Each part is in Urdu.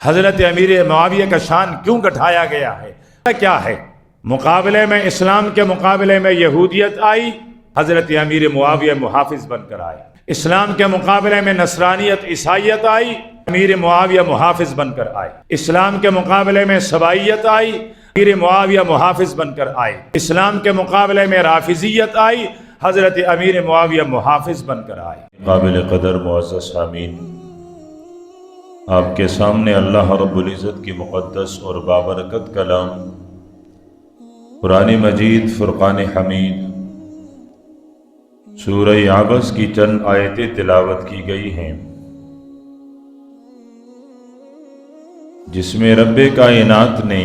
حضرت امیر معاویہ کا شان کیوں گھٹایا گیا ہے؟ کیا ہے؟ مقابلے میں اسلام کے مقابلے میں یہودیت آئی، حضرت امیر معاویہ محافظ بن کر آئے۔ اسلام کے مقابلے میں نصرانیت عیسائیت آئی، امیر معاویہ محافظ بن کر آئے۔ اسلام کے مقابلے میں سبائیت آئی، امیر معاویہ محافظ بن کر آئے۔ اسلام کے مقابلے میں رافضیت آئی، حضرت امیر معاویہ محافظ بن کر آئے۔ قابل قدر معزز حامین، آپ کے سامنے اللہ رب العزت کی مقدس اور بابرکت کلام قرآن مجید فرقان حمید سورہ عبس کی چند آیتیں تلاوت کی گئی ہیں، جس میں رب کائنات نے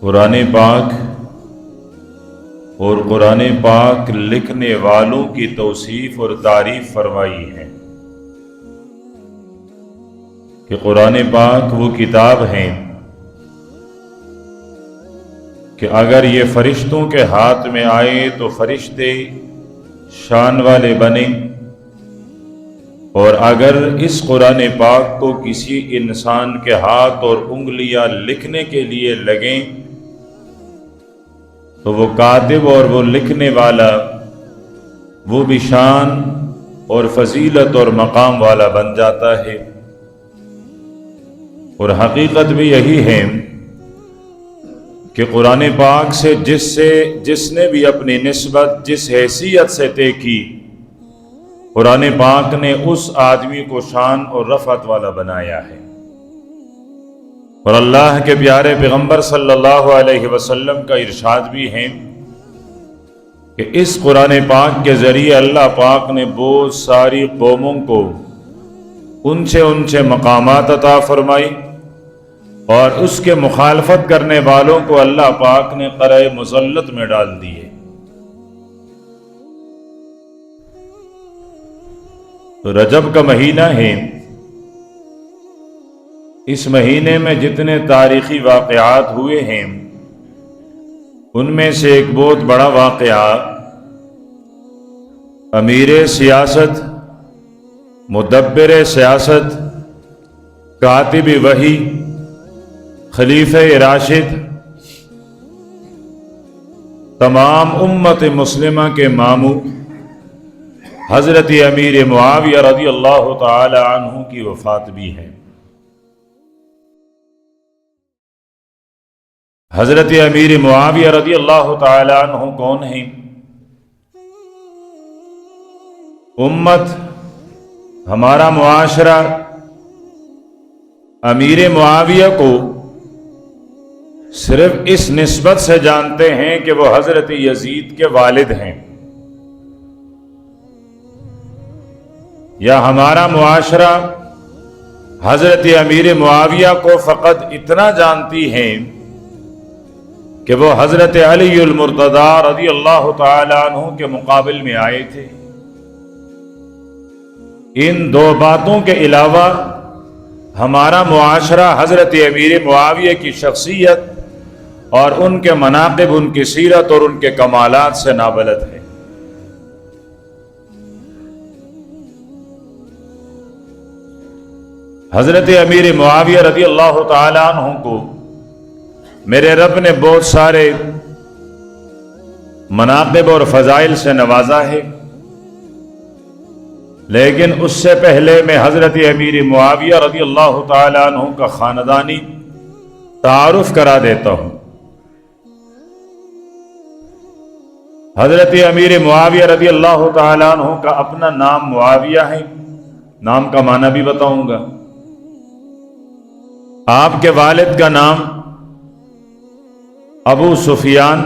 قرآن پاک اور قرآن پاک لکھنے والوں کی توصیف اور تعریف فرمائی ہے کہ قرآن پاک وہ کتاب ہے کہ اگر یہ فرشتوں کے ہاتھ میں آئے تو فرشتے شان والے بنے، اور اگر اس قرآن پاک کو کسی انسان کے ہاتھ اور انگلیاں لکھنے کے لیے لگیں تو وہ کاتب اور وہ لکھنے والا وہ بھی شان اور فضیلت اور مقام والا بن جاتا ہے۔ اور حقیقت بھی یہی ہے کہ قرآن پاک سے جس نے بھی اپنی نسبت جس حیثیت سے طے کی، قرآن پاک نے اس آدمی کو شان اور رفعت والا بنایا ہے۔ اور اللہ کے پیارے پیغمبر صلی اللہ علیہ وسلم کا ارشاد بھی ہے کہ اس قرآن پاک کے ذریعے اللہ پاک نے بہت ساری قوموں کو اونچے مقامات عطا فرمائی، اور اس کے مخالفت کرنے والوں کو اللہ پاک نے قرۂ مذلت میں ڈال دیے۔ تو رجب کا مہینہ ہے، اس مہینے میں جتنے تاریخی واقعات ہوئے ہیں ان میں سے ایک بہت بڑا واقعہ امیر سیاست، مدبر سیاست، کاتب وحی، خلیفہ راشد، تمام امت مسلمہ کے ماموں حضرت امیر معاویہ رضی اللہ تعالی عنہ کی وفات بھی ہے۔ حضرت امیر معاویہ رضی اللہ تعالی عنہ کون ہیں؟ امت، ہمارا معاشرہ امیر معاویہ کو صرف اس نسبت سے جانتے ہیں کہ وہ حضرت یزید کے والد ہیں، یا ہمارا معاشرہ حضرت امیر معاویہ کو فقط اتنا جانتی ہیں کہ وہ حضرت علی المرتضی رضی اللہ تعالی عنہ کے مقابل میں آئے تھے۔ ان دو باتوں کے علاوہ ہمارا معاشرہ حضرت امیر معاویہ کی شخصیت اور ان کے مناقب، ان کی سیرت اور ان کے کمالات سے نابلد ہے۔ حضرت امیر معاویہ رضی اللہ تعالی عنہ کو میرے رب نے بہت سارے مناقب اور فضائل سے نوازا ہے، لیکن اس سے پہلے میں حضرت امیر معاویہ رضی اللہ تعالی عنہ کا خاندانی تعارف کرا دیتا ہوں۔ حضرت امیر معاویہ رضی اللہ تعالی عنہ کا اپنا نام معاویہ ہے، نام کا معنی بھی بتاؤں گا۔ آپ کے والد کا نام ابو سفیان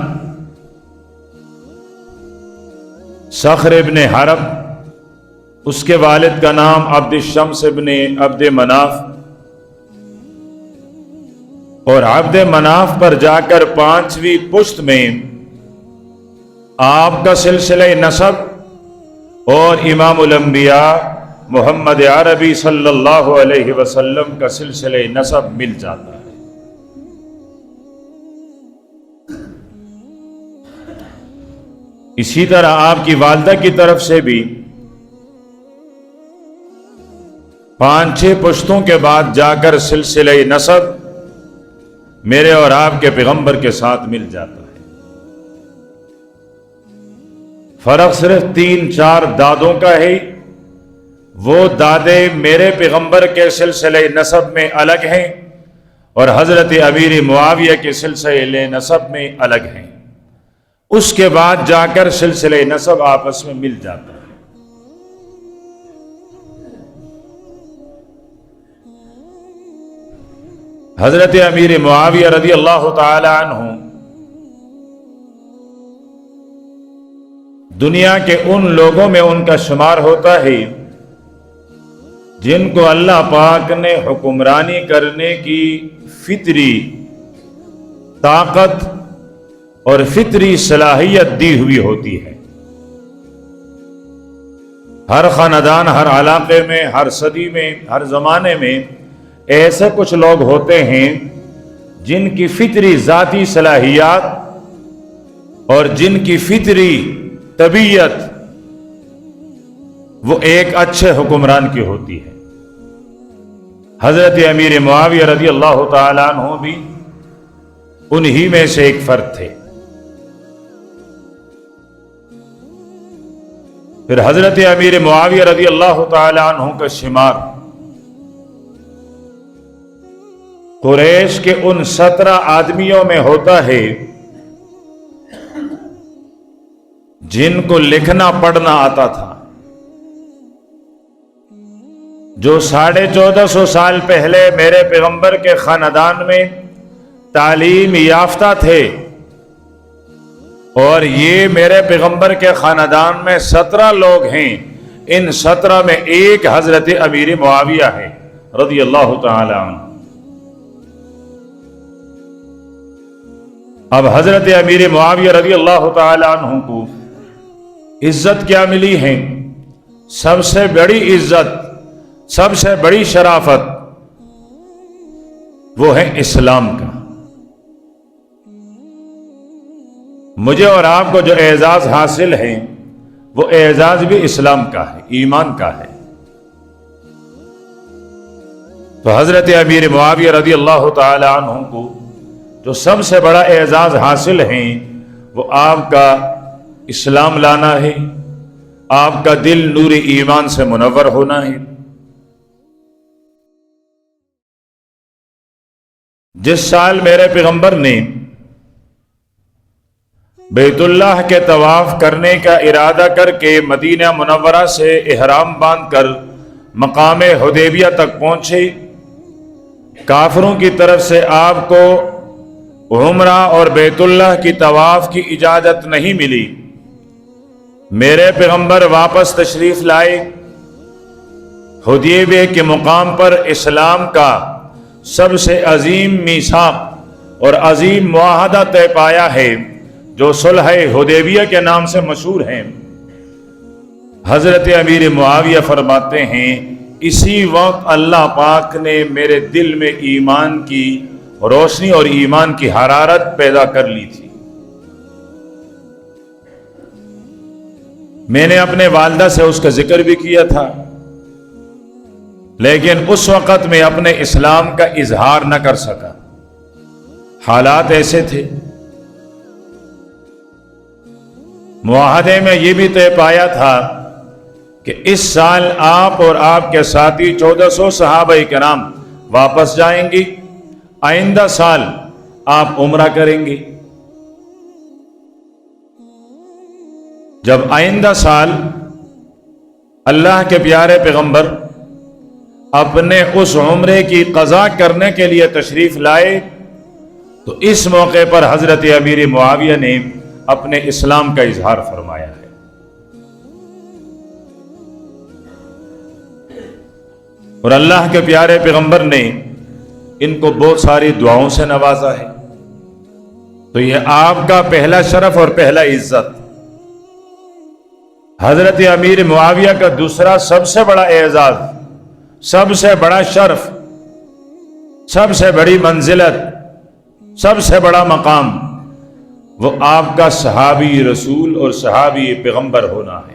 صخر ابن حرب، اس کے والد کا نام عبد الشمس ابن عبد مناف، اور عبد مناف پر جا کر 5ویں پشت میں آپ کا سلسلہ نسب اور امام الانبیاء محمد عربی صلی اللہ علیہ وسلم کا سلسلہ نسب مل جاتا ہے۔ اسی طرح آپ کی والدہ کی طرف سے بھی 5-6 پشتوں کے بعد جا کر سلسلہ نسب میرے اور آپ کے پیغمبر کے ساتھ مل جاتا ہے۔ فرق صرف 3-4 دادوں کا ہے، وہ دادے میرے پیغمبر کے سلسلہ نسب میں الگ ہیں اور حضرت امیر معاویہ کے سلسلہ نسب میں الگ ہیں، اس کے بعد جا کر سلسلہ نسب آپس میں مل جاتا ہے۔ حضرت امیر معاویہ رضی اللہ تعالی عنہ دنیا کے ان لوگوں میں ان کا شمار ہوتا ہے جن کو اللہ پاک نے حکمرانی کرنے کی فطری طاقت اور فطری صلاحیت دی ہوئی ہوتی ہے۔ ہر خاندان، ہر علاقے میں، ہر صدی میں، ہر زمانے میں ایسے کچھ لوگ ہوتے ہیں جن کی فطری ذاتی صلاحیات اور جن کی فطری طبیعت وہ ایک اچھے حکمران کی ہوتی ہے۔ حضرت امیر معاویہ رضی اللہ تعالی عنہ بھی انہی میں سے ایک فرد تھے۔ پھر حضرت امیر معاویہ رضی اللہ تعالی عنہ کا شمار قریش کے ان 17 آدمیوں میں ہوتا ہے جن کو لکھنا پڑھنا آتا تھا، جو 1450 سال پہلے میرے پیغمبر کے خاندان میں تعلیم یافتہ تھے، اور یہ میرے پیغمبر کے خاندان میں 17 لوگ ہیں، ان 17 میں ایک حضرت امیر معاویہ ہے رضی اللہ تعالی عنہ۔ اب حضرت امیر معاویہ رضی اللہ تعالی عنہ کو عزت کیا ملی ہے؟ سب سے بڑی عزت، سب سے بڑی شرافت وہ ہے اسلام کا۔ مجھے اور آپ کو جو اعزاز حاصل ہے وہ اعزاز بھی اسلام کا ہے، ایمان کا ہے۔ تو حضرت امیر معاویہ رضی اللہ تعالی عنہ کو جو سب سے بڑا اعزاز حاصل ہے وہ آپ کا اسلام لانا ہے، آپ کا دل نور ایمان سے منور ہونا ہے۔ جس سال میرے پیغمبر نے بیت اللہ کے طواف کرنے کا ارادہ کر کے مدینہ منورہ سے احرام باندھ کر مقام حدیبیہ تک پہنچے، کافروں کی طرف سے آپ کو عمرہ اور بیت اللہ کی طواف کی اجازت نہیں ملی۔ میرے پیغمبر واپس تشریف لائے، حدیبیہ کے مقام پر اسلام کا سب سے عظیم میثاق اور عظیم معاہدہ طے پایا ہے جو صلح حدیبیہ کے نام سے مشہور ہے۔ حضرت امیر معاویہ فرماتے ہیں اسی وقت اللہ پاک نے میرے دل میں ایمان کی روشنی اور ایمان کی حرارت پیدا کر لی تھی۔ میں نے اپنے والدہ سے اس کا ذکر بھی کیا تھا، لیکن اس وقت میں اپنے اسلام کا اظہار نہ کر سکا، حالات ایسے تھے۔ معاہدے میں یہ بھی طے پایا تھا کہ اس سال آپ اور آپ کے ساتھی 1400 صحابہ کرام واپس جائیں گے، آئندہ سال آپ عمرہ کریں گے۔ جب آئندہ سال اللہ کے پیارے پیغمبر اپنے اس عمرے کی قضا کرنے کے لیے تشریف لائے تو اس موقع پر حضرت امیر معاویہ نے اپنے اسلام کا اظہار فرمایا ہے۔ اور اللہ کے پیارے پیغمبر نے ان کو بہت ساری دعاؤں سے نوازا ہے، تو یہ آپ کا پہلا شرف اور پہلا عزت۔ حضرت امیر معاویہ کا دوسرا سب سے بڑا اعزاز، سب سے بڑا شرف، سب سے بڑی منزلت، سب سے بڑا مقام وہ آپ کا صحابی رسول اور صحابی پیغمبر ہونا ہے۔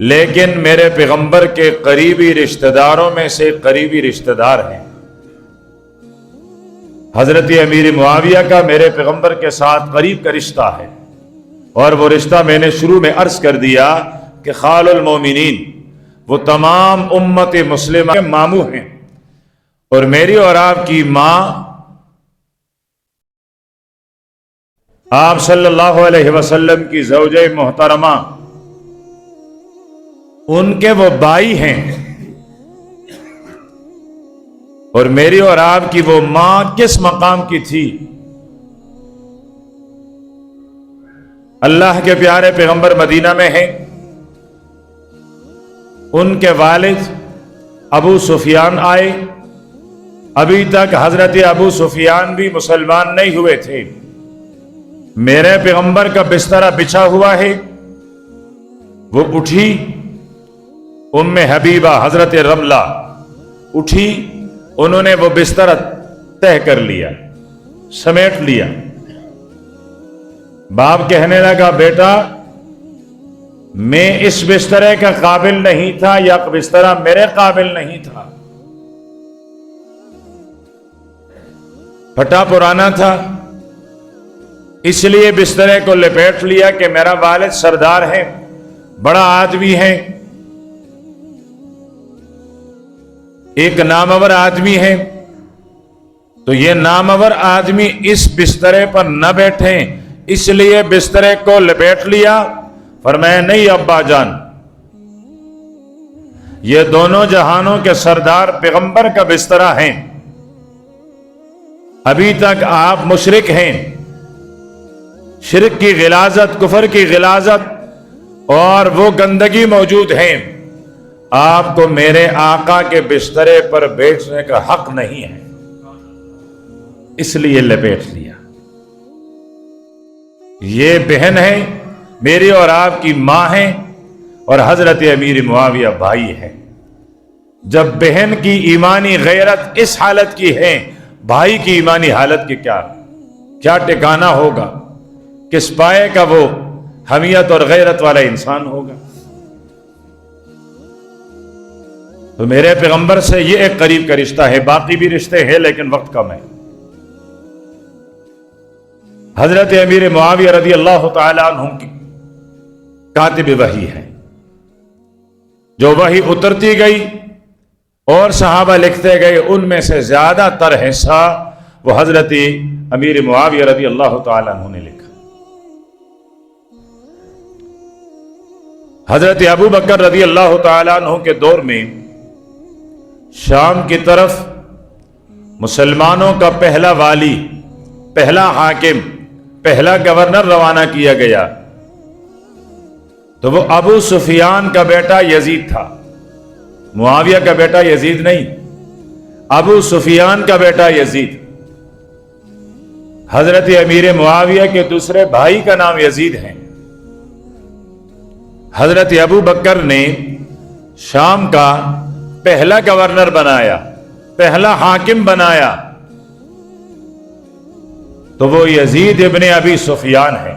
لیکن میرے پیغمبر کے قریبی رشتہ داروں میں سے قریبی رشتہ دار ہیں۔ حضرت امیر معاویہ کا میرے پیغمبر کے ساتھ قریب کا رشتہ ہے، اور وہ رشتہ میں نے شروع میں عرض کر دیا کہ خال المومنین وہ تمام امت مسلمہ کے ماموں ہیں، اور میری اور آپ کی ماں آپ صلی اللہ علیہ وسلم کی زوجہ محترمہ، ان کے وہ بھائی ہیں، اور میری اور آپ کی وہ ماں کس مقام کی تھی؟ اللہ کے پیارے پیغمبر مدینہ میں ہیں، ان کے والد ابو سفیان آئے، ابھی تک حضرت ابو سفیان بھی مسلمان نہیں ہوئے تھے، میرے پیغمبر کا بستر بچھا ہوا ہے، وہ اٹھی، ام حبیبہ حضرت رملہ اٹھی، انہوں نے وہ بستر طے کر لیا، سمیٹ لیا۔ باپ کہنے لگا بیٹا میں اس بسترے کا قابل نہیں تھا یا بسترا میرے قابل نہیں تھا، پھٹا پرانا تھا، اس لیے بسترے کو لپیٹ لیا کہ میرا والد سردار ہے، بڑا آدمی ہے، ایک نامور آدمی ہے، تو یہ نامور آدمی اس بسترے پر نہ بیٹھے، اس لیے بسترے کو لپیٹ لیا۔ فرمایا نہیں ابا جان، یہ دونوں جہانوں کے سردار پیغمبر کا بسترا ہیں، ابھی تک آپ مشرک ہیں، شرک کی غلاظت، کفر کی غلاظت اور وہ گندگی موجود ہیں، آپ کو میرے آقا کے بسترے پر بیٹھنے کا حق نہیں ہے، اس لیے لپیٹ لیا۔ یہ بہن ہے، میری اور آپ کی ماں ہے، اور حضرت امیر معاویہ بھائی ہے۔ جب بہن کی ایمانی غیرت اس حالت کی ہے، بھائی کی ایمانی حالت کی کیا ٹھکانہ ہوگا، کس پائے کا وہ حمیت اور غیرت والا انسان ہوگا۔ تو میرے پیغمبر سے یہ ایک قریب کا رشتہ ہے، باقی بھی رشتے ہیں لیکن وقت کم ہے۔ حضرت امیر معاویہ رضی اللہ تعالی عنہ کی کاتب وحی ہے، جو وحی اترتی گئی اور صحابہ لکھتے گئے، ان میں سے زیادہ تر حصہ وہ حضرت امیر معاویہ رضی اللہ تعالی عنہ نے لکھا۔ حضرت ابو بکر رضی اللہ تعالی عنہ کے دور میں شام کی طرف مسلمانوں کا پہلا والی، پہلا حاکم، پہلا گورنر روانہ کیا گیا، تو وہ ابو سفیان کا بیٹا یزید تھا، معاویہ کا بیٹا یزید نہیں، ابو سفیان کا بیٹا یزید۔ حضرت امیر معاویہ کے دوسرے بھائی کا نام یزید ہے۔ حضرت ابو بکر نے شام کا پہلا گورنر بنایا، پہلا حاکم بنایا، تو وہ یزید ابن ابی سفیان ہے۔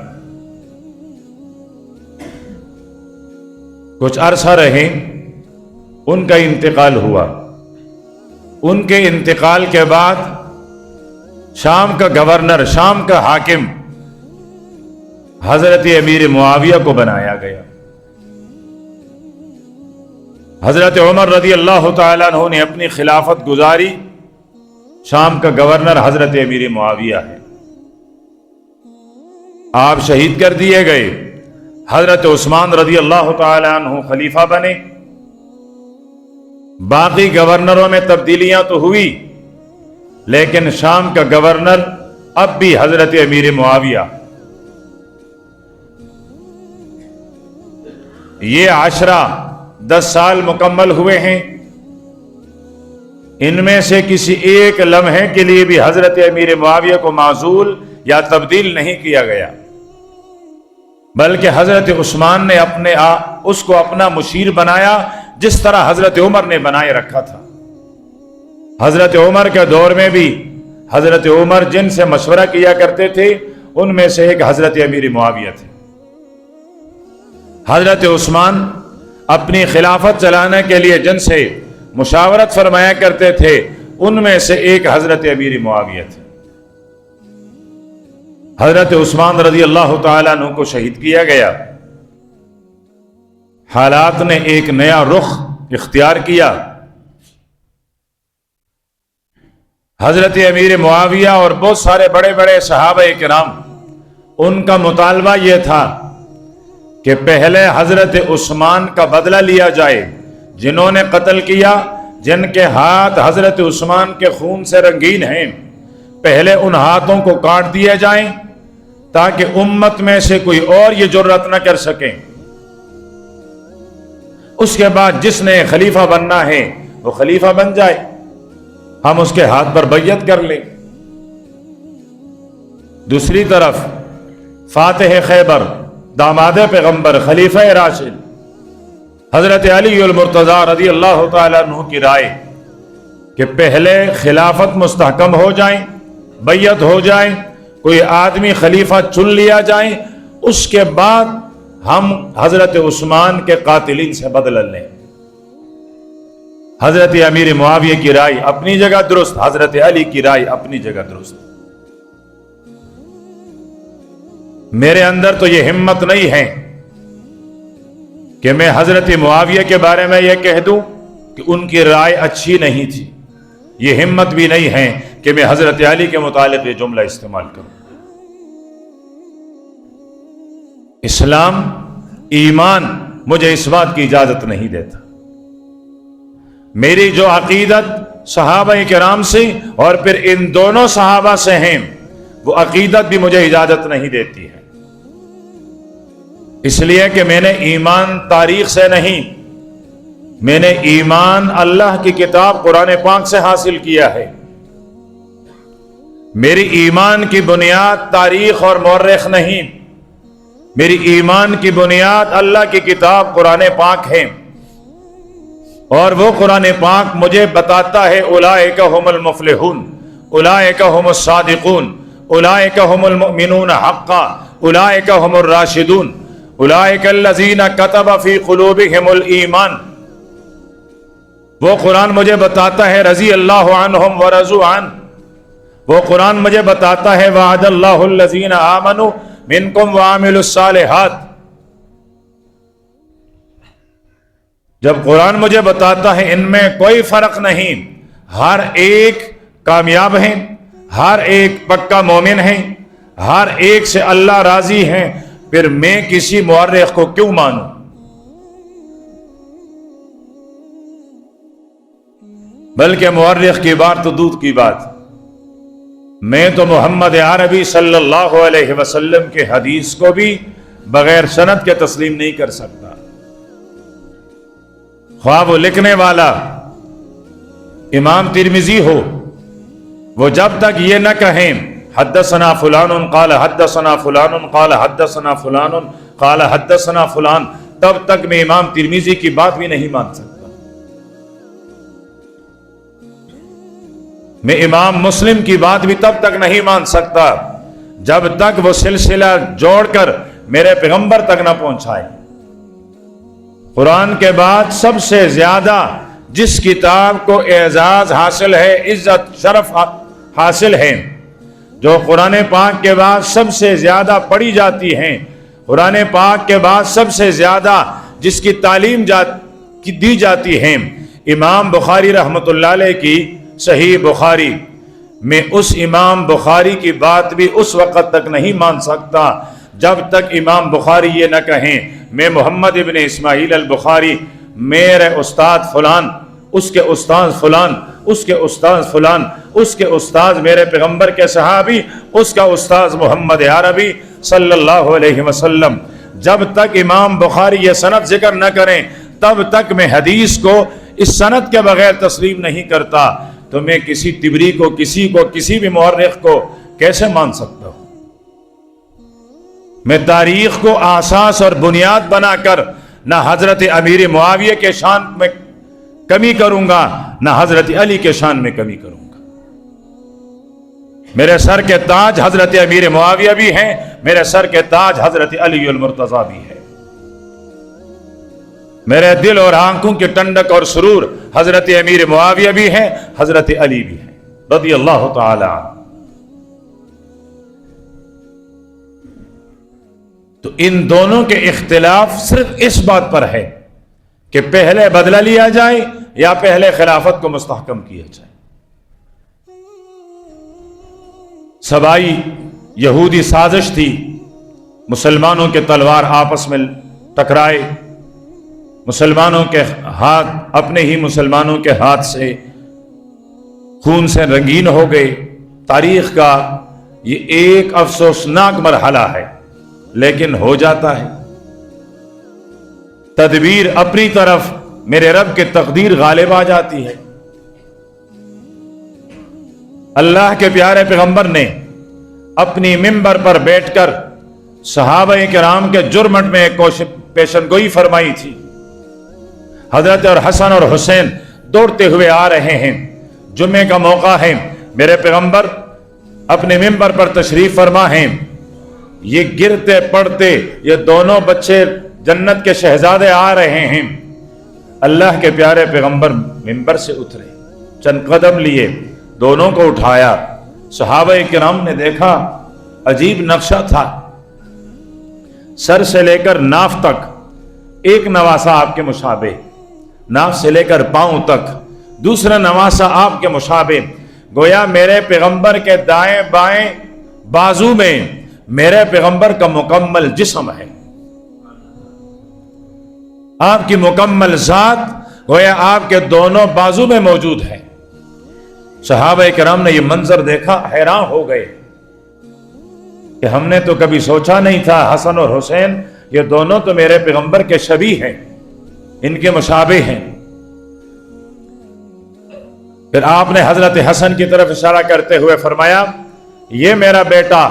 کچھ عرصہ رہے، ان کا انتقال ہوا، ان کے انتقال کے بعد شام کا گورنر، شام کا حاکم حضرت امیر معاویہ کو بنایا گیا۔ حضرت عمر رضی اللہ تعالیٰ عنہ نے اپنی خلافت گزاری، شام کا گورنر حضرت امیر معاویہ ہے، آپ شہید کر دیے گئے۔ حضرت عثمان رضی اللہ تعالیٰ عنہ خلیفہ بنے۔ باقی گورنروں میں تبدیلیاں تو ہوئی، لیکن شام کا گورنر اب بھی حضرت امیر معاویہ۔ یہ 10 سال مکمل ہوئے ہیں، ان میں سے کسی ایک لمحے کے لیے بھی حضرت امیر معاویہ کو معزول یا تبدیل نہیں کیا گیا، بلکہ حضرت عثمان نے اس کو اپنا مشیر بنایا، جس طرح حضرت عمر نے بنائے رکھا تھا۔ حضرت عمر کے دور میں بھی حضرت عمر جن سے مشورہ کیا کرتے تھے، ان میں سے ایک حضرت امیر معاویہ تھے۔ حضرت عثمان اپنی خلافت چلانے کے لیے جن سے مشاورت فرمایا کرتے تھے ان میں سے ایک حضرت امیر معاویہ تھے۔ حضرت عثمان رضی اللہ تعالیٰ عنہ کو شہید کیا گیا، حالات نے ایک نیا رخ اختیار کیا۔ حضرت امیر معاویہ اور بہت سارے بڑے بڑے صحابہ کرام، ان کا مطالبہ یہ تھا کہ پہلے حضرت عثمان کا بدلہ لیا جائے، جنہوں نے قتل کیا، جن کے ہاتھ حضرت عثمان کے خون سے رنگین ہیں، پہلے ان ہاتھوں کو کاٹ دیے جائیں تاکہ امت میں سے کوئی اور یہ جرأت نہ کر سکیں۔ اس کے بعد جس نے خلیفہ بننا ہے وہ خلیفہ بن جائے، ہم اس کے ہاتھ پر بیعت کر لیں۔ دوسری طرف فاتح خیبر، داماد پیغمبر، خلیفہ راشد حضرت علی المرتضی رضی اللہ تعالیٰ عنہ کی رائے کہ پہلے خلافت مستحکم ہو جائیں، بیعت ہو جائیں، کوئی آدمی خلیفہ چن لیا جائے، اس کے بعد ہم حضرت عثمان کے قاتلین سے بدلہ لیں۔ حضرت امیر معاویہ کی رائے اپنی جگہ درست، حضرت علی کی رائے اپنی جگہ درست۔ میرے اندر تو یہ ہمت نہیں ہے کہ میں حضرت معاویہ کے بارے میں یہ کہہ دوں کہ ان کی رائے اچھی نہیں تھی، یہ ہمت بھی نہیں ہے کہ میں حضرت علی کے متعلق یہ جملہ استعمال کروں۔ اسلام، ایمان مجھے اس بات کی اجازت نہیں دیتا۔ میری جو عقیدت صحابہ کرام سے اور پھر ان دونوں صحابہ سے ہیں، وہ عقیدت بھی مجھے اجازت نہیں دیتی ہے، اس لیے کہ میں نے ایمان تاریخ سے نہیں، میں نے ایمان اللہ کی کتاب قرآن پاک سے حاصل کیا ہے۔ میری ایمان کی بنیاد تاریخ اور مورخ نہیں، میری ایمان کی بنیاد اللہ کی کتاب قرآن پاک ہے، اور وہ قرآن پاک مجھے بتاتا ہے اولئک هم المفلحون، اولئک هم الصادقون، اولئک هم المؤمنون حقا، اولئک هم الراشدون، اولئک الذین کتب فی قلوبهم الایمان۔ وہ قرآن مجھے بتاتا ہے رضی اللہ عنہم ورضوا عنہ، وہ قرآن مجھے بتاتا ہے وعد اللہ الذین آمنوا منکم وعملوا الصالحات۔ جب قرآن مجھے بتاتا ہے ان میں کوئی فرق نہیں، ہر ایک کامیاب ہیں، ہر ایک پکا مومن ہے، ہر ایک سے اللہ راضی ہے، پھر میں کسی مورخ کو کیوں مانوں؟ بلکہ مورخ کی بات تو دودھ کی بات، میں تو محمد عربی صلی اللہ علیہ وسلم کے حدیث کو بھی بغیر سند کے تسلیم نہیں کر سکتا۔ خواہ وہ لکھنے والا امام ترمذی ہو، وہ جب تک یہ نہ کہیں حدثنا فلان قال حدثنا فلان قال حدثنا فلان قال حدثنا فلان، تب تک میں امام ترمذی کی بات بھی نہیں مان سکتا۔ میں امام مسلم کی بات بھی تب تک نہیں مان سکتا جب تک وہ سلسلہ جوڑ کر میرے پیغمبر تک نہ پہنچائے۔ قرآن کے بعد سب سے زیادہ جس کتاب کو اعزاز حاصل ہے، عزت شرف حاصل ہے، جو قرآن پاک کے بعد سب سے زیادہ پڑھی جاتی ہیں، قرآن پاک کے بعد سب سے زیادہ جس کی تعلیم دی جاتی ہے، امام بخاری رحمۃ اللہ علیہ کی صحیح بخاری، میں اس امام بخاری کی بات بھی اس وقت تک نہیں مان سکتا جب تک امام بخاری یہ نہ کہیں میں محمد ابن اسماعیل البخاری، میرے استاد فلان، اس کے استاد فلان، اس کے استاد فلان، اس کے استاد میرے پیغمبر کے صحابی، اس کا استاد محمد عربی صلی اللہ علیہ وسلم، جب تک امام بخاری یہ سند ذکر نہ کریں تب تک میں حدیث کو اس سند کے بغیر تسلیم نہیں کرتا۔ تو میں کسی تبری کو، کسی بھی مورخ کو کیسے مان سکتا ہوں؟ میں تاریخ کو اساس اور بنیاد بنا کر نہ حضرت امیر معاویہ کے شان میں کمی کروں گا، نہ حضرت علی کے شان میں کمی کروں گا۔ میرے سر کے تاج حضرت امیر معاویہ بھی ہیں، میرے سر کے تاج حضرت علی المرتضی بھی ہے۔ میرے دل اور آنکھوں کی ٹنڈک اور سرور حضرت امیر معاویہ بھی ہیں، حضرت علی بھی ہیں رضی اللہ تعالی عنہ۔ تو ان دونوں کے اختلاف صرف اس بات پر ہے کہ پہلے بدلہ لیا جائے یا پہلے خلافت کو مستحکم کیا جائے۔ سبائی یہودی سازش تھی، مسلمانوں کے تلوار آپس میں ٹکرائے، مسلمانوں کے ہاتھ اپنے ہی مسلمانوں کے ہاتھ سے خون سے رنگین ہو گئے۔ تاریخ کا یہ ایک افسوسناک مرحلہ ہے، لیکن ہو جاتا ہے۔ تدبیر اپنی طرف، میرے رب کی تقدیر غالب آ جاتی ہے۔ اللہ کے پیارے پیغمبر نے اپنی منبر پر بیٹھ کر صحابہ کرام کے جرمٹ میں ایک پیشن گوئی فرمائی تھی۔ حضرت اور حسن اور حسین دوڑتے ہوئے آ رہے ہیں، جمعے کا موقع ہے، میرے پیغمبر اپنے منبر پر تشریف فرما ہیں، یہ گرتے پڑتے یہ دونوں بچے جنت کے شہزادے آ رہے ہیں۔ اللہ کے پیارے پیغمبر منبر سے اترے، چند قدم لیے، دونوں کو اٹھایا۔ صحابہ کرام نے دیکھا عجیب نقشہ تھا، سر سے لے کر ناف تک ایک نواسہ آپ کے مشابہ، ناف سے لے کر پاؤں تک دوسرا نواسہ آپ کے مشابہ، گویا میرے پیغمبر کے دائیں بائیں بازو میں میرے پیغمبر کا مکمل جسم ہے، آپ کی مکمل ذات گویا آپ کے دونوں بازو میں موجود ہے۔ صحابہ کرام نے یہ منظر دیکھا، حیران ہو گئے کہ ہم نے تو کبھی سوچا نہیں تھا حسن اور حسین یہ دونوں تو میرے پیغمبر کے شبیہ ہیں، ان کے مشابہ ہیں۔ پھر آپ نے حضرت حسن کی طرف اشارہ کرتے ہوئے فرمایا، یہ میرا بیٹا،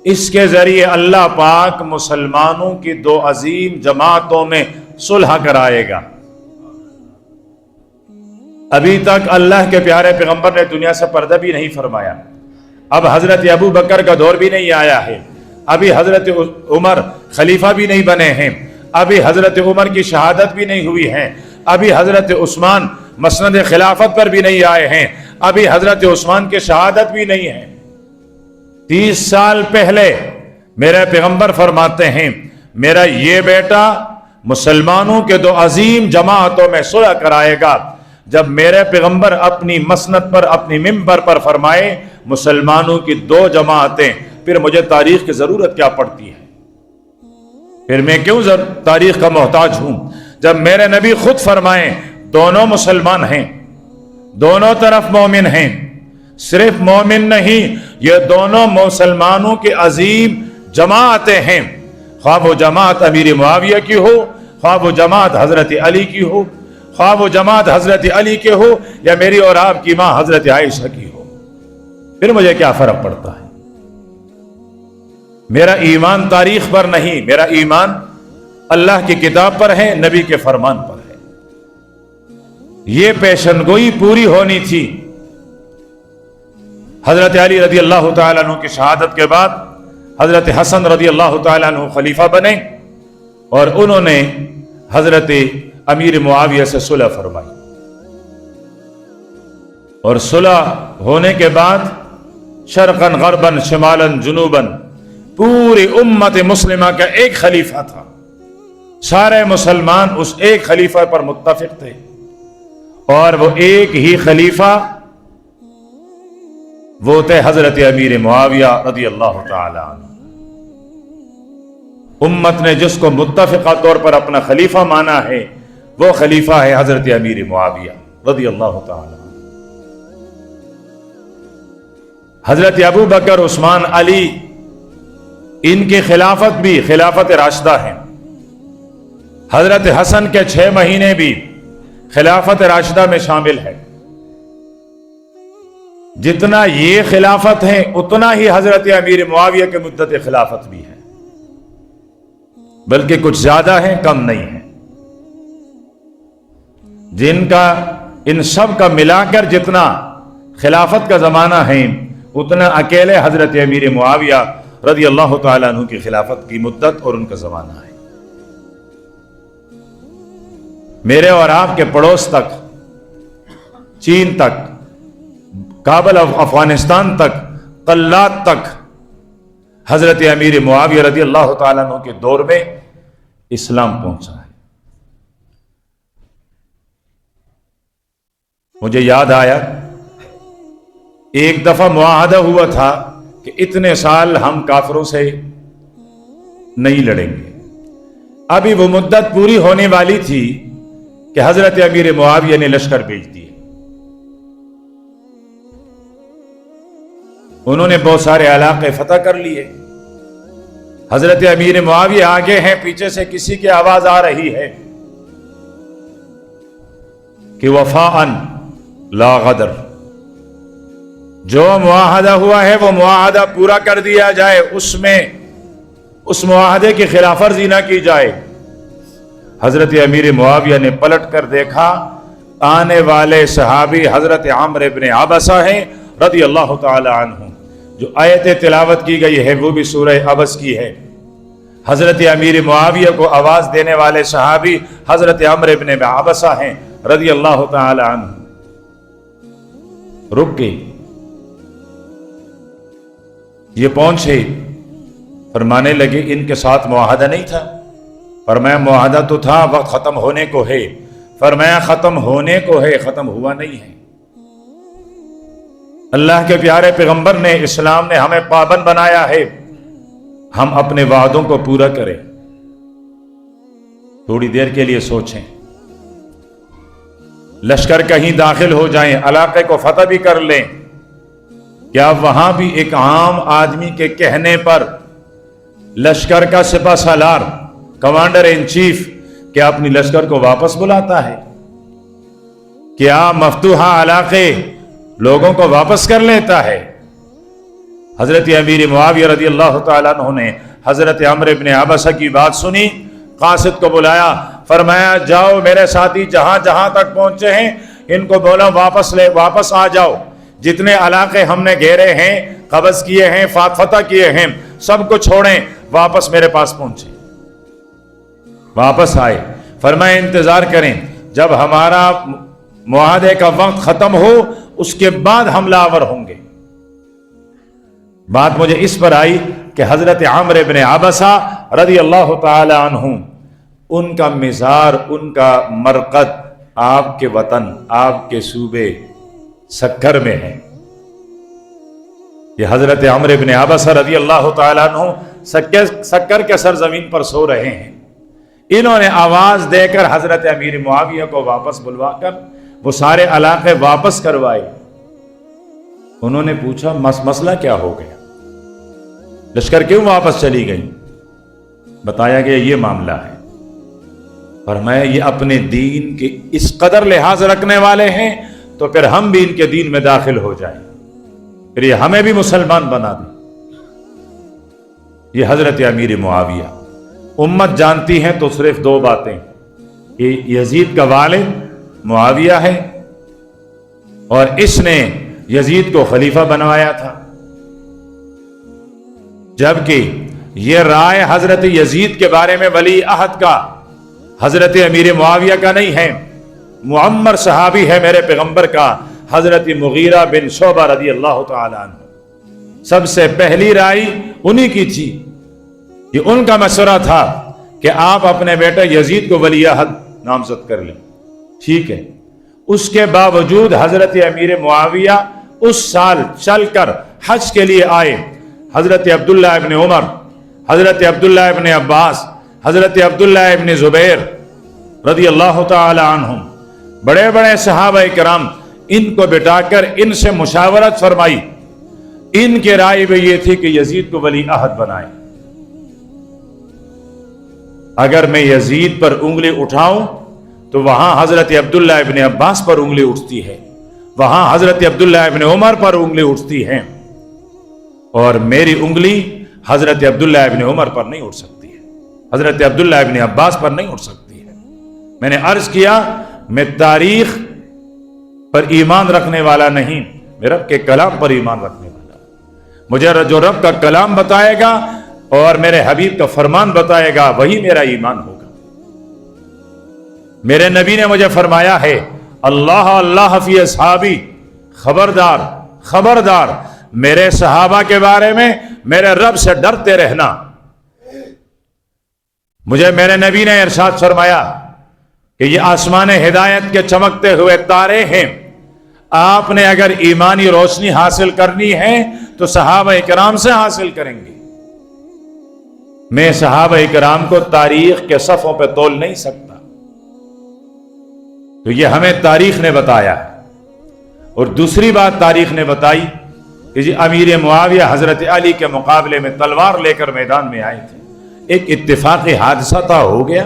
اس کے ذریعے اللہ پاک مسلمانوں کی دو عظیم جماعتوں میں صلح کرائے گا۔ ابھی تک اللہ کے پیارے پیغمبر نے دنیا سے پردہ بھی نہیں فرمایا، اب حضرت ابو بکر کا دور بھی نہیں آیا ہے، ابھی حضرت عمر خلیفہ بھی نہیں بنے ہیں، ابھی حضرت عمر کی شہادت بھی نہیں ہوئی ہے، ابھی حضرت عثمان مسند خلافت پر بھی نہیں آئے ہیں، ابھی حضرت عثمان کی شہادت بھی نہیں ہے۔ 30 سال پہلے میرے پیغمبر فرماتے ہیں، میرا یہ بیٹا مسلمانوں کے دو عظیم جماعتوں میں صلح کرائے گا۔ جب میرے پیغمبر اپنی مسند پر اپنی منبر پر فرمائے مسلمانوں کی دو جماعتیں، پھر مجھے تاریخ کی ضرورت کیا پڑتی ہے؟ پھر میں کیوں تاریخ کا محتاج ہوں؟ جب میرے نبی خود فرمائیں دونوں مسلمان ہیں، دونوں طرف مومن ہیں، صرف مومن نہیں، یہ دونوں مسلمانوں کی عظیم جماعتیں ہیں، خواہ وہ جماعت امیر معاویہ کی ہو، خواہ وہ جماعت حضرت علی کی ہو، خواہ وہ جماعت حضرت علی کے ہو یا میری اور آپ کی ماں حضرت عائشہ کی ہو، پھر مجھے کیا فرق پڑتا ہے؟ میرا ایمان تاریخ پر نہیں، میرا ایمان اللہ کی کتاب پر ہے، نبی کے فرمان پر ہے۔ یہ پیشن گوئی پوری ہونی تھی۔ حضرت علی رضی اللہ تعالیٰ عنہ کی شہادت کے بعد حضرت حسن رضی اللہ تعالیٰ عنہ خلیفہ بنے اور انہوں نے حضرت امیر معاویہ سے صلح فرمائی، اور صلح ہونے کے بعد شرقاً غرباً شمالاً جنوباً پوری امت مسلمہ کا ایک خلیفہ تھا، سارے مسلمان اس ایک خلیفہ پر متفق تھے، اور وہ ایک ہی خلیفہ وہ تھے حضرت امیر معاویہ رضی اللہ تعالی عنہ۔ امت نے جس کو متفقہ طور پر اپنا خلیفہ مانا ہے وہ خلیفہ ہے حضرت امیر معاویہ رضی اللہ تعالی عنہ۔ حضرت ابو بکر، عثمان، علی، ان کی خلافت بھی خلافت راشدہ ہے۔ حضرت حسن کے 6 مہینے بھی خلافت راشدہ میں شامل ہے۔ جتنا یہ خلافت ہے اتنا ہی حضرت امیر معاویہ کے مدت خلافت بھی ہے، بلکہ کچھ زیادہ ہیں، کم نہیں ہیں۔ جن کا ان سب کا ملا کر جتنا خلافت کا زمانہ ہے اتنا اکیلے حضرت امیر معاویہ رضی اللہ تعالیٰ عنہ کی خلافت کی مدت اور ان کا زمانہ ہے۔ میرے اور آپ کے پڑوس تک، چین تک، کابل افغانستان تک، قلات تک حضرت امیر معاویہ رضی اللہ تعالیٰ عنہ کے دور میں اسلام پہنچا ہے۔ مجھے یاد آیا ایک دفعہ معاہدہ ہوا تھا کہ اتنے سال ہم کافروں سے نہیں لڑیں گے۔ ابھی وہ مدت پوری ہونے والی تھی کہ حضرت امیر معاویہ نے لشکر بھیج دیے۔ انہوں نے بہت سارے علاقے فتح کر لیے۔ حضرت امیر معاویہ آگے ہیں، پیچھے سے کسی کی آواز آ رہی ہے کہ وفاءً لا غدر، جو معاہدہ ہوا ہے وہ معاہدہ پورا کر دیا جائے، اس معاہدے کی خلاف ورزی نہ کی جائے۔ حضرت امیر معاویہ نے پلٹ کر دیکھا، آنے والے صحابی حضرت عمرو بن عبسہ ہیں رضی اللہ تعالی عنہ۔ جو آیت تلاوت کی گئی ہے وہ بھی سورہ عبس کی ہے۔ حضرت امیر معاویہ کو آواز دینے والے صحابی حضرت عمرو بن عبسہ ہیں رضی اللہ تعالی عنہ۔ رک گئی، یہ پہنچے، فرمانے لگے ان کے ساتھ معاہدہ نہیں تھا؟ فرمایا معاہدہ تو تھا، وقت ختم ہونے کو ہے۔ فرمایا ختم ہونے کو ہے، ختم ہوا نہیں ہے۔ اللہ کے پیارے پیغمبر نے، اسلام نے ہمیں پابند بنایا ہے، ہم اپنے وعدوں کو پورا کریں۔ تھوڑی دیر کے لیے سوچیں، لشکر کہیں داخل ہو جائیں، علاقے کو فتح بھی کر لیں، کیا وہاں بھی ایک عام آدمی کے کہنے پر لشکر کا سپہ سالار، کمانڈر ان چیف کیا اپنی لشکر کو واپس بلاتا ہے؟ کیا مفتوحہ علاقے لوگوں کو واپس کر لیتا ہے؟ حضرت امیر معاویہ رضی اللہ تعالیٰ عنہ نے حضرت عمرو بن عبسہ کی بات سنی، قاصد کو بلایا، فرمایا جاؤ میرے ساتھی جہاں جہاں تک پہنچے ہیں ان کو بولا واپس آ جاؤ، جتنے علاقے ہم نے گھیرے ہیں، قبض کیے ہیں، فتح کیے ہیں، سب کو چھوڑیں، واپس میرے پاس پہنچے۔ واپس آئے، فرمایا انتظار کریں، جب ہمارا معاہدے کا وقت ختم ہو اس کے بعد حملہ آور ہوں گے۔ بات مجھے اس پر آئی کہ حضرت عمرو بن عبسہ رضی اللہ تعالی عنہ، ان کا مزار، ان کا مرقد آپ کے وطن، آپ کے صوبے سکر میں ہے۔ یہ حضرت عمرو بن عبسہ رضی اللہ تعالیٰ عنہ سکر کے سرزمین پر سو رہے ہیں۔ انہوں نے آواز دے کر حضرت امیر معاویہ کو واپس بلوا کر وہ سارے علاقے واپس کروائے۔ انہوں نے پوچھا مسئلہ کیا ہو گیا، لشکر کیوں واپس چلی گئی؟ بتایا گیا یہ معاملہ ہے۔ فرمایا یہ اپنے دین کے اس قدر لحاظ رکھنے والے ہیں تو پھر ہم بھی ان کے دین میں داخل ہو جائیں، پھر یہ ہمیں بھی مسلمان بنا دیں۔ یہ حضرت امیر معاویہ، امت جانتی ہے تو صرف دو باتیں، کہ یزید کا والد معاویہ ہے اور اس نے یزید کو خلیفہ بنوایا تھا، جبکہ یہ رائے حضرت یزید کے بارے میں ولی عہد کا، حضرت امیر معاویہ کا نہیں ہے، معمر صحابی ہے میرے پیغمبر کا، حضرت مغیرہ بن شعبہ رضی اللہ تعالی عنہ۔ سب سے پہلی رائے انہی کی تھی، یہ ان کا مشورہ تھا کہ آپ اپنے بیٹے یزید کو ولی عہد نامزد کر لیں۔ ٹھیک ہے، اس کے باوجود حضرت امیر معاویہ اس سال چل کر حج کے لیے آئے۔ حضرت عبداللہ ابن عمر، حضرت عبداللہ ابن عباس، حضرت عبداللہ ابن زبیر رضی اللہ تعالی عنہم، بڑے بڑے صحابہ کرام، ان کو بٹھا کر ان سے مشاورت فرمائی۔ ان کی رائے بھی یہ تھی کہ یزید کو ولی عہد بنائے۔ اگر میں یزید پر انگلی اٹھاؤں تو وہاں حضرت عبداللہ ابن عباس پر انگلی اٹھتی ہے، وہاں حضرت عبداللہ ابن عمر پر انگلی اٹھتی ہے، اور میری انگلی حضرت عبداللہ ابن عمر پر نہیں اٹھ سکتی ہے، حضرت عبداللہ ابن عباس پر نہیں اٹھ سکتی ہے۔ میں نے عرض کیا میں تاریخ پر ایمان رکھنے والا نہیں، میں رب کے کلام پر ایمان رکھنے والا ہوں۔ مجھے جو رب کا کلام بتائے گا اور میرے حبیب کا فرمان بتائے گا وہی میرا ایمان ہوگا۔ میرے نبی نے مجھے فرمایا ہے اللہ اللہ فی اصحابی، خبردار خبردار میرے صحابہ کے بارے میں میرے رب سے ڈرتے رہنا۔ مجھے میرے نبی نے ارشاد فرمایا کہ یہ آسمان ہدایت کے چمکتے ہوئے تارے ہیں، آپ نے اگر ایمانی روشنی حاصل کرنی ہے تو صحابہ کرام سے حاصل کریں گے۔ میں صحابہ کرام کو تاریخ کے صفحوں پہ تول نہیں سکتا، تو یہ ہمیں تاریخ نے بتایا ہے۔ اور دوسری بات تاریخ نے بتائی کہ جی امیر معاویہ حضرت علی کے مقابلے میں تلوار لے کر میدان میں آئے تھے، ایک اتفاقی حادثہ تھا، ہو گیا،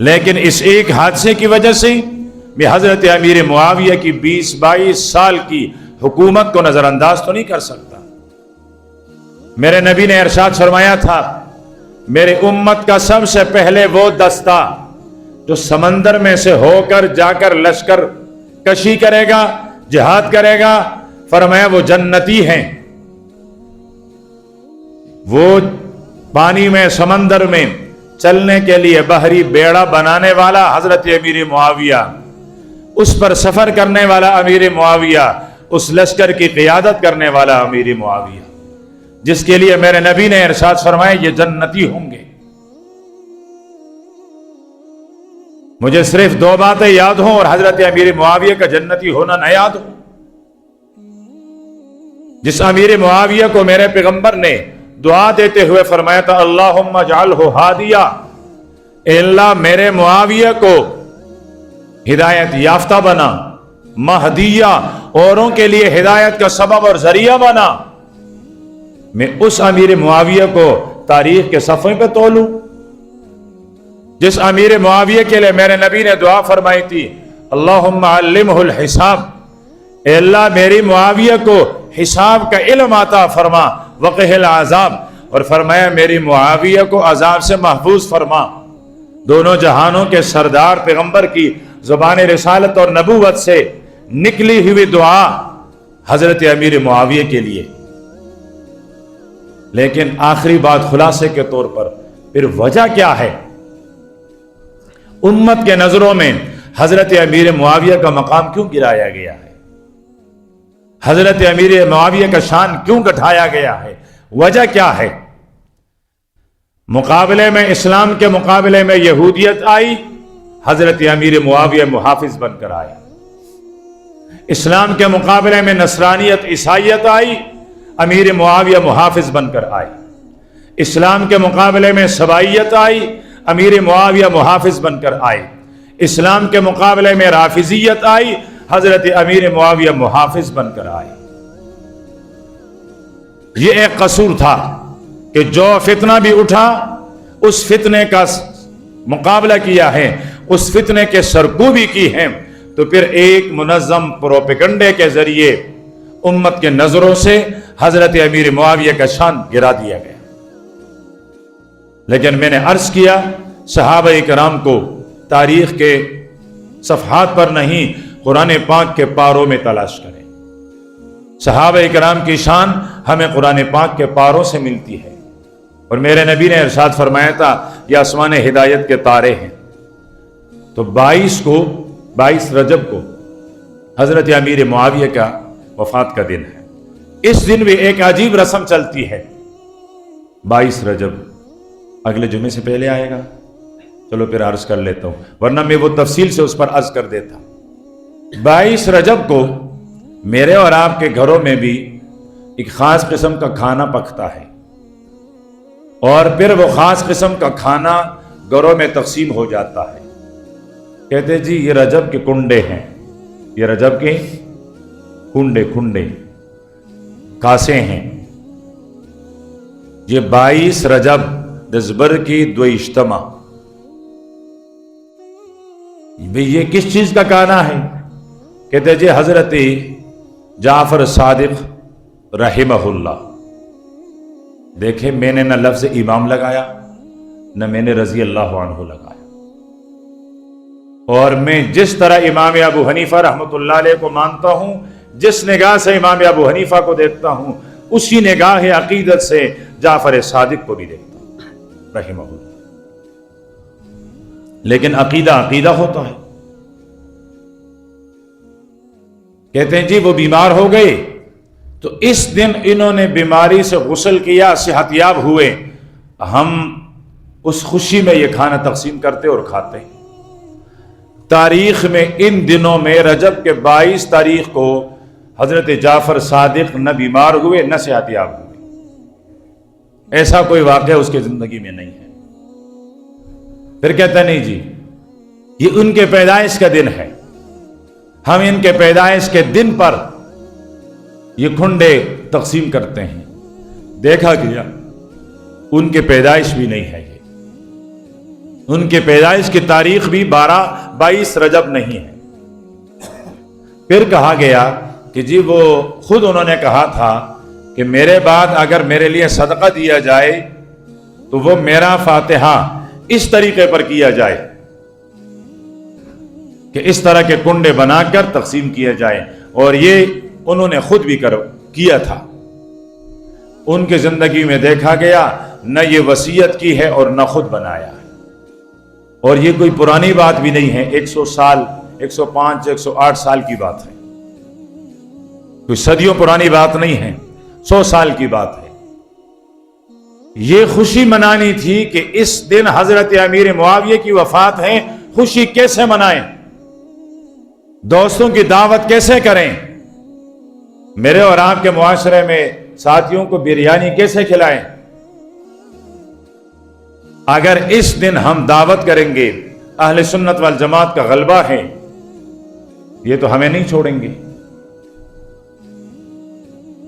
لیکن اس ایک حادثے کی وجہ سے میں حضرت امیر معاویہ کی 20-22 سال کی حکومت کو نظر انداز تو نہیں کر سکتا۔ میرے نبی نے ارشاد فرمایا تھا میرے امت کا سب سے پہلے وہ دستہ جو سمندر میں سے ہو کر جا کر لشکر کشی کرے گا، جہاد کرے گا، فرمایا وہ جنتی ہیں۔ وہ پانی میں سمندر میں چلنے کے لیے بحری بیڑا بنانے والا حضرت امیر معاویہ، اس پر سفر کرنے والا امیر معاویہ، اس لشکر کی قیادت کرنے والا امیر معاویہ، جس کے لیے میرے نبی نے ارشاد فرمایا یہ جنتی ہوں گے۔ مجھے صرف 2 باتیں یاد ہوں اور حضرت امیر معاویہ کا جنتی ہونا نہ یاد ہو۔ جس امیر معاویہ کو میرے پیغمبر نے دعا دیتے ہوئے فرمایا تھا اللہم اجعلہ ہادیہ، اے اللہ میرے معاویہ کو ہدایت یافتہ بنا، مہدیہ، اوروں کے لیے ہدایت کا سبب اور ذریعہ بنا، میں اس امیر معاویہ کو تاریخ کے صفحے پہ تولوں جس امیر معاویہ کے لیے میرے نبی نے دعا فرمائی تھی اللہم علمہ الحساب، اے اللہ میری معاویہ کو حساب کا علم عطا فرما، وقہ العذاب، اور فرمایا میری معاویہ کو عذاب سے محفوظ فرما۔ دونوں جہانوں کے سردار پیغمبر کی زبان رسالت اور نبوت سے نکلی ہوئی دعا حضرت امیر معاویہ کے لیے۔ لیکن آخری بات خلاصے کے طور پر، پھر وجہ کیا ہے؟ امت کے نظروں میں حضرت امیر معاویہ کا مقام کیوں گرایا گیا ہے؟ حضرت امیر معاویہ کا شان کیوں گھٹایا گیا ہے؟ وجہ کیا ہے؟ مقابلے میں اسلام کے مقابلے میں یہودیت آئی، حضرت امیر معاویہ محافظ بن کر آئے۔ اسلام کے مقابلے میں نصرانیت عیسائیت آئی، امیر معاویہ محافظ بن کر آئے۔ اسلام کے مقابلے میں سبائیت آئی، امیر معاویہ محافظ بن کر آئے۔ اسلام کے مقابلے میں رافضیت آئی، حضرت امیر معاویہ محافظ بن کر آئے۔ یہ ایک قصور تھا کہ جو فتنہ بھی اٹھا اس فتنے کا مقابلہ کیا ہے، اس فتنے کے سرکوبی کی ہے، تو پھر ایک منظم پروپیگنڈے کے ذریعے امت کے نظروں سے حضرت امیر معاویہ کا شان گرا دیا گیا۔ لیکن میں نے عرض کیا صحابہ کرام کو تاریخ کے صفحات پر نہیں، قرآن پاک کے پاروں میں تلاش کریں۔ صحابہ کرام کی شان ہمیں قرآن پاک کے پاروں سے ملتی ہے، اور میرے نبی نے ارشاد فرمایا تھا یہ آسمان ہدایت کے تارے ہیں۔ تو 22 رجب کو حضرت امیر معاویہ کا وفات کا دن ہے۔ اس دن بھی ایک عجیب رسم چلتی ہے۔ 22 رجب اگلے جمعے سے پہلے آئے گا، چلو پھر عرض کر لیتا ہوں، ورنہ میں وہ تفصیل سے اس پر عرض کر دیتا۔ 22 رجب کو میرے اور آپ کے گھروں میں بھی ایک خاص قسم کا کھانا پکتا ہے، اور پھر وہ خاص قسم کا کھانا گھروں میں تقسیم ہو جاتا ہے۔ کہتے جی یہ رجب کے کنڈے ہیں، یہ رجب کے کنڈے کاسے ہیں۔ یہ 22 رجب دزبر کی 2 اجتماع، یہ کس چیز کا کھانا ہے؟ کہتے جی حضرت جعفر صادق رحمہ اللہ۔ دیکھیں میں نے نہ لفظ امام لگایا نہ میں نے رضی اللہ عنہ لگایا، اور میں جس طرح امام ابو حنیفہ رحمۃ اللہ علیہ کو مانتا ہوں، جس نگاہ سے امام ابو حنیفہ کو دیکھتا ہوں، اسی نگاہ عقیدت سے جعفر صادق کو بھی دیکھتا ہوں رحمہ اللہ۔ لیکن عقیدہ عقیدہ ہوتا ہے. کہتے ہیں جی وہ بیمار ہو گئے تو اس دن انہوں نے بیماری سے غسل کیا، صحت یاب ہوئے، ہم اس خوشی میں یہ کھانا تقسیم کرتے اور کھاتے. تاریخ میں ان دنوں میں رجب کے 22 تاریخ کو حضرت جعفر صادق نہ بیمار ہوئے نہ صحت یاب ہوئے. ایسا کوئی واقعہ اس کی زندگی میں نہیں ہے. پھر کہتا نہیں جی یہ ان کے پیدائش کا دن ہے، ہم ان کے پیدائش کے دن پر یہ کھنڈے تقسیم کرتے ہیں. دیکھا گیا ان کے پیدائش بھی نہیں ہے، یہ ان کے پیدائش کی تاریخ بھی 22 رجب نہیں ہے. پھر کہا گیا کہ جی وہ خود انہوں نے کہا تھا کہ میرے بعد اگر میرے لیے صدقہ دیا جائے تو وہ میرا فاتحہ اس طریقے پر کیا جائے کہ اس طرح کے کنڈے بنا کر تقسیم کیا جائے. اور یہ انہوں نے خود بھی کیا تھا. ان کی زندگی میں دیکھا گیا نہ یہ وصیت کی ہے اور نہ خود بنایا ہے. اور یہ کوئی پرانی بات بھی نہیں ہے، 100 سال 105 108 سال کی بات ہے، کوئی صدیوں پرانی بات نہیں ہے، 100 سال کی بات ہے. یہ خوشی منانی تھی کہ اس دن حضرت امیر معاویہ کی وفات ہے. خوشی کیسے منائیں، دوستوں کی دعوت کیسے کریں، میرے اور آپ کے معاشرے میں ساتھیوں کو بریانی کیسے کھلائیں. اگر اس دن ہم دعوت کریں گے، اہل سنت والجماعت کا غلبہ ہے، یہ تو ہمیں نہیں چھوڑیں گے.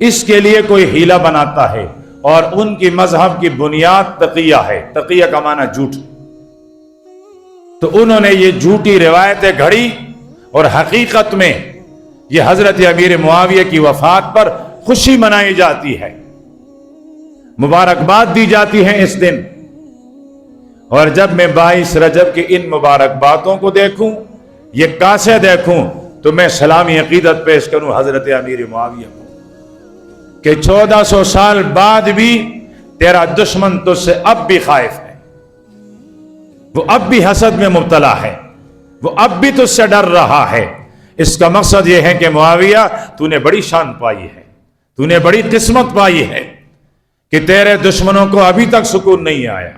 اس کے لیے کوئی ہیلہ بناتا ہے، اور ان کی مذہب کی بنیاد تقیہ ہے. تقیہ کا معنی جھوٹ. تو انہوں نے یہ جھوٹی روایتیں گھڑی اور حقیقت میں یہ حضرت امیر معاویہ کی وفات پر خوشی منائی جاتی ہے، مبارکباد دی جاتی ہے اس دن. اور جب میں 22 رجب کی ان مبارکبادوں کو دیکھوں، یہ کاسے دیکھوں، تو میں سلامی عقیدت پیش کروں حضرت امیر معاویہ کو کہ 1400 سال بعد بھی تیرا دشمن تجھ سے اب بھی خائف ہے، وہ اب بھی حسد میں مبتلا ہے، وہ اب بھی تجھ سے ڈر رہا ہے. اس کا مقصد یہ ہے کہ معاویہ تو نے بڑی شان پائی ہے، تو نے بڑی قسمت پائی ہے کہ تیرے دشمنوں کو ابھی تک سکون نہیں آیا،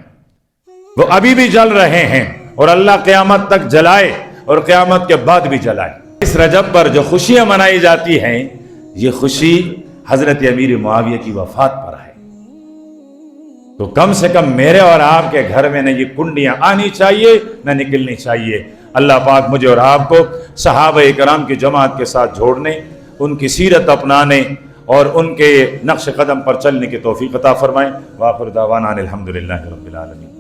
وہ ابھی بھی جل رہے ہیں، اور اللہ قیامت تک جلائے اور قیامت کے بعد بھی جلائے. اس رجب پر جو خوشیاں منائی جاتی ہیں، یہ خوشی حضرت امیر معاویہ کی وفات پر ہے. تو کم سے کم میرے اور آپ کے گھر میں نہ یہ کنڈیاں آنی چاہیے نہ نکلنی چاہیے. اللہ پاک مجھے اور آپ کو صحابہ کرام کی جماعت کے ساتھ جوڑنے، ان کی سیرت اپنانے اور ان کے نقش قدم پر چلنے کی توفیق عطا فرمائیں. وآخر دعوانا الحمدللہ رب العالمین.